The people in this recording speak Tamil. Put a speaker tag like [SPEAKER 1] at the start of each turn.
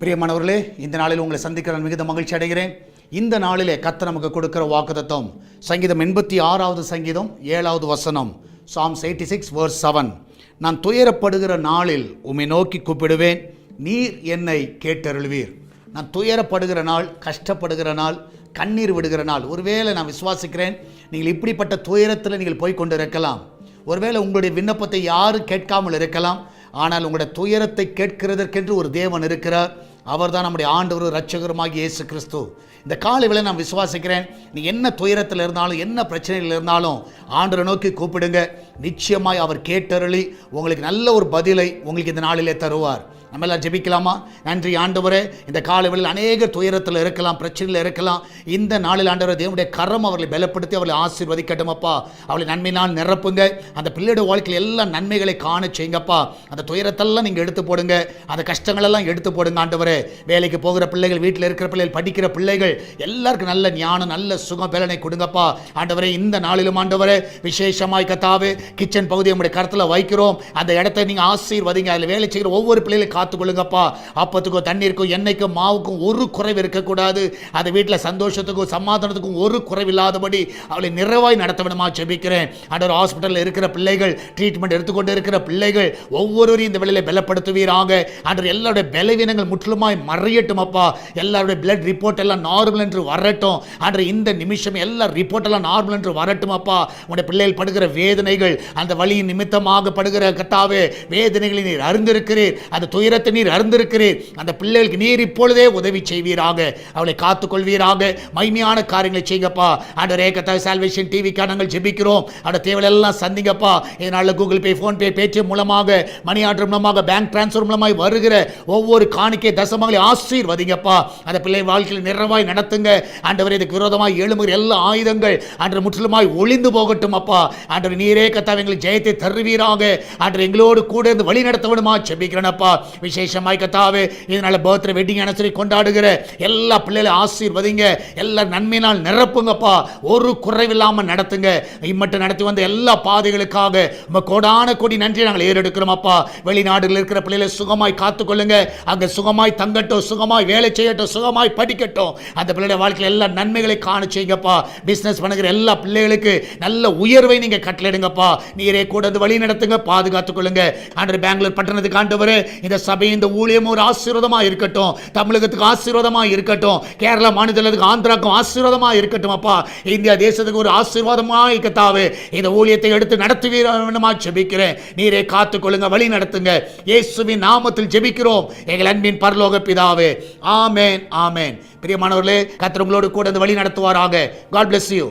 [SPEAKER 1] பிரியமானவர்களே, இந்த நாளில் உங்களை சந்திக்கிற மிகுந்த மகிழ்ச்சி அடைகிறேன். இந்த நாளிலே கர்த்தர் நமக்கு கொடுக்கிற வாக்குத்தத்தம் சங்கீதம் 86வது சங்கீதம் 7வது வசனம், Psalms 86 verse 7. நான் துயரப்படுகிற நாளில் உம்மை நோக்கி கூப்பிடுவேன், நீர் என்னை கேட்டருள்வீர். நான் துயரப்படுகிற நாள், கஷ்டப்படுகிற நாள், கண்ணீர் விடுகிற நாள். ஒருவேளை நான் விசுவாசிக்கிறேன், நீங்கள் இப்படிப்பட்ட துயரத்தில் நீங்கள் போய்கொண்டு இருக்கலாம். ஒருவேளை உங்களுடைய விண்ணப்பத்தை யாரும் கேட்காமல் இருக்கலாம். ஆனால் உங்களுடைய துயரத்தை கேட்கிறதற்கென்று ஒரு தேவன் இருக்கிறார். அவர் தான் நம்முடைய ஆண்டவரும் இரட்சகருமாகிய இயேசு கிறிஸ்து. இந்த காலையில் நான் விசுவாசிக்கிறேன், நீ என்ன துயரத்தில் இருந்தாலும், என்ன பிரச்சனைகள் இருந்தாலும் ஆண்டவரை நோக்கி கூப்பிடுங்க. நிச்சயமாய் அவர் கேட்டருளி உங்களுக்கு நல்ல ஒரு பதிலை உங்களுக்கு இந்த நாளிலே தருவார். நம்ம எல்லாம் ஜெபிக்கலாமா? நன்றி ஆண்டவரே, இந்த காலையில் அநேக துயரத்தில் இருக்கலாம், பிரச்சனையில் இருக்கலாம். இந்த நாளில் ஆண்டவரே, தேவனுடைய கரம் அவர்களை பலப்படுத்தி அவர்களை ஆசீர்வதிக்கட்டுமப்பா. அவளை நன்மையினால் நிரப்புங்க. அந்த பிள்ளையோட வாழ்க்கையில் எல்லா நன்மைகளை காண செய்யுங்கப்பா. அந்த துயரத்தெல்லாம் நீங்கள் எடுத்து போடுங்க, அந்த கஷ்டங்களெல்லாம் எடுத்து போடுங்க ஆண்டவரே. வேலைக்கு போகிற பிள்ளைகள், வீட்டில் இருக்கிற பிள்ளைகள், படிக்கிற பிள்ளைகள் எல்லாருக்கும் நல்ல ஞானம், நல்ல சுகம் பலனை கொடுங்கப்பா ஆண்டவரே. இந்த நாளிலும் ஆண்டவரே, விசேஷமாய் கர்த்தாவே, கிச்சன் பகுதியை நம்முடைய கருத்தில் வைக்கிறோம். அந்த இடத்தை நீங்கள் ஆசீர்வதிங்க. அதில் வேலை செய்கிற ஒவ்வொரு பிள்ளைகளும் காத்துக்கொள்ளுங்கப்பா. அப்பத்துக்கும் தண்ணீருக்கும் எண்ணெய்க்கும் மாவுக்கும் ஒரு குறைவு இருக்கக்கூடாது. அது வீட்டில் சந்தோஷத்துக்கும் சமாதானத்துக்கும் ஒரு குறைவில்லாதபடி அவளை நிறைவாய் நடத்த வேணுமா ஜெபிக்கிறேன். ஆண்டவர், ஹாஸ்பிட்டலில் இருக்கிற பிள்ளைகள், ட்ரீட்மெண்ட் எடுத்துக்கொண்டு இருக்கிற பிள்ளைகள் ஒவ்வொருவரையும் இந்த வேளையிலே பலப்படுத்துவீராக. ஆண்டவர், எல்லாருடைய பலவீனங்கள் முற்றிலுமாய் மறையட்டும் அப்பா. எல்லாருடைய பிளட் ரிப்போர்ட் எல்லாம் நார்மல் என்று வரட்டும் ஆண்டவர். இந்த நிமிஷம் எல்லா ரிப்போர்ட் எல்லாம் நார்மல் என்று வரட்டும் அப்பா. உங்களுடைய பிள்ளைகள் படுகிற வேதனைகள், அந்த வலியின் நிமித்தமாக படுகிற கர்த்தாவே வேதனைகளை நீர் அறிந்திருக்கிறீர். அந்த துயரத்தை நீர் அறிந்திருக்கிறீர். அந்த பிள்ளைகளுக்கு நீர் இப்பொழுதே உதவி செய்வீராக. அவளை காத்துக்கொள்வீராக. மகிமையான காரியங்களை செய்யுங்கப்பா ஆண்டவரே. கர்த்தாவே, சால்வேஷன் டிவிக்காக நாங்கள் ஜெபிக்கிறோம். அந்த தேவையெல்லாம் சந்திங்கப்பா. இதனால கூகுள் பே, ஃபோன்பே, பேடிஎம் மூலமாக, மணி ஆர்டர் மூலமாக, பேங்க் டிரான்ஸ்ஃபர் மூலமாக வருகிற ஒவ்வொரு காணிக்கை தசமங்களை ஆசீர்வதிங்கப்பா. அந்த பிள்ளை வாழ்க்கையில் நிறைவாய் நடத்துங்க ஆண்டவரே. இதுக்கு விரோதமாய் எழும்புகிற எல்லா ஆயுதங்கள் ஆண்டவர் முற்றிலுமாய் ஒளிந்து போகட்டும் அப்பா. ஆண்டவர், நீரே கர்த்தாவே எங்களுக்கு ஜெயத்தை தருவீராக. ஆண்டவர், எங்களோடு கூட இருந்து வழி நடத்த வேண்டுமா ஜெபிக்கிறேனப்பா. விசேஷமாய் கர்த்தாவே, இதனால பர்த்டே, வெட்டிங் அனிவர்சரி கொண்டாடுகிற எல்லா பிள்ளைகளை ஆசீர்வதிங்க. எல்லா நன்மையினால் நிரப்புங்கப்பா. ஒரு குறைவில்லாமல் நடத்துங்க. இம்மட்டும் நடத்தி வந்த எல்லா பாதைகளுக்காக கோடான கோடி நன்றி நாங்கள் ஏறெடுக்கிறோம் அப்பா. வெளிநாடுகளில் இருக்கிற பிள்ளைகளை சுகமாய் காத்துக்கொள்ளுங்க. அங்கே சுகமாய் தங்கட்டும், சுகமாய் வேலை செய்யட்டும், சுகமாய் படிக்கட்டும். அந்த பிள்ளைய வாழ்க்கையில் எல்லா நன்மைகளை காண செய்யுங்கப்பா. பிசினஸ் பண்ணுகிற எல்லா பிள்ளைகளுக்கு நல்ல உயர்வை நீங்க கட்டளையிடுங்கப்பா. நீரே கூட வழி நடத்துங்க, பாதுகாத்துக் கொள்ளுங்க ஆண்டவர். பெங்களூர் பட்டணத்துக்கு ஆண்டவர், இந்த சபை, இந்த ஊழியம் ஒரு ஆசீர்வாதமாக இருக்கட்டும். தமிழகத்துக்கு ஆசீர்வாதமாக இருக்கட்டும். கேரளா மாநிலத்துக்கு, ஆந்திராக்கும் ஆசீர்வாதமாக இருக்கட்டும் அப்பா. இந்தியா தேசத்துக்கு ஒரு ஆசீர்வாதமாக இருக்கத்தாவே. இந்த ஊழியத்தை எடுத்து நடத்துவீரமா ஜெபிக்கிறேன். நீரே காத்துக்கொள்ளுங்க, வழி நடத்துங்க. இயேசுவின் நாமத்தில் ஜெபிக்கிறோம் எங்கள் அன்பின் பரலோக பிதாவே. ஆமென், ஆமென். பிரியமானவர்களே, கர்த்தர் உங்களோடு கூட வழி நடத்துவாராக. God bless you.